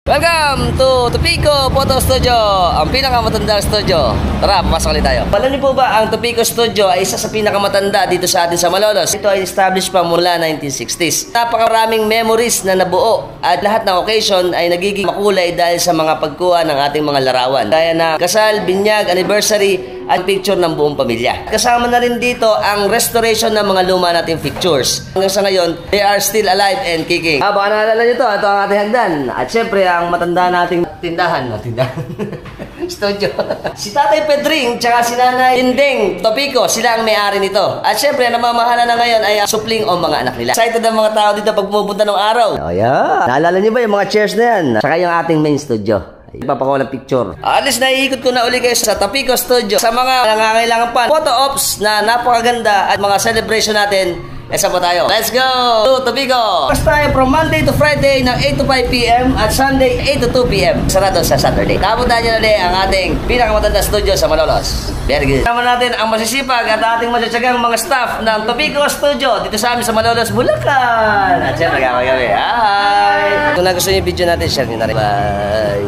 Welcome to Topico Photo Studio, ang pinakamatandang studio. Tara, papasok ulit tayo. Alam niyo po ba, ang Topico Studio ay isa sa pinakamatanda dito sa atin sa Malolos. Ito ay established pa mula 1960s. Napakaraming memories na nabuo at lahat ng occasion ay nagiging makulay dahil sa mga pagkuha ng ating mga larawan. Gaya na kasal, binyag, anniversary at picture ng buong pamilya. Kasama na rin dito ang restoration ng mga luma nating pictures. Hanggang sa ngayon, they are still alive and kicking. Baka naalala nyo ito ang ating hagdan. At syempre, ang matanda nating tindahan. Studio. Si Tatay Pedring, tsaka si Nanay Tinding Topico, sila ang may-ari nito. At syempre, namamahala na ngayon ay supling o mga anak nila. Excited ang mga tao dito pag pumunta ng araw. Oh yeah. Naalala nyo ba yung mga chairs na yan? Tsaka yung ating main studio. Ipapakuha ng picture. At least naiikot ko na uli kayo sa Topico Studio. Sa mga nangangailangan pa, photo ops na napakaganda at mga celebration natin. Esa po tayo. Let's go! To Topico! Basta tayo from Monday to Friday ng 8 to 5 p.m. at Sunday 8 to 2 p.m. Sarado sa Saturday. Tapuntahan nyo na din ang ating pinakamatanda studio sa Malolos. Very good. Kasama natin ang masisipag at ating masasyagang mga staff ng Topico Studio dito sa amin sa Malolos, Bulacan. At syempre, kami. Hi! Kung nagustuhan yung video natin, share nyo na rin. Bye!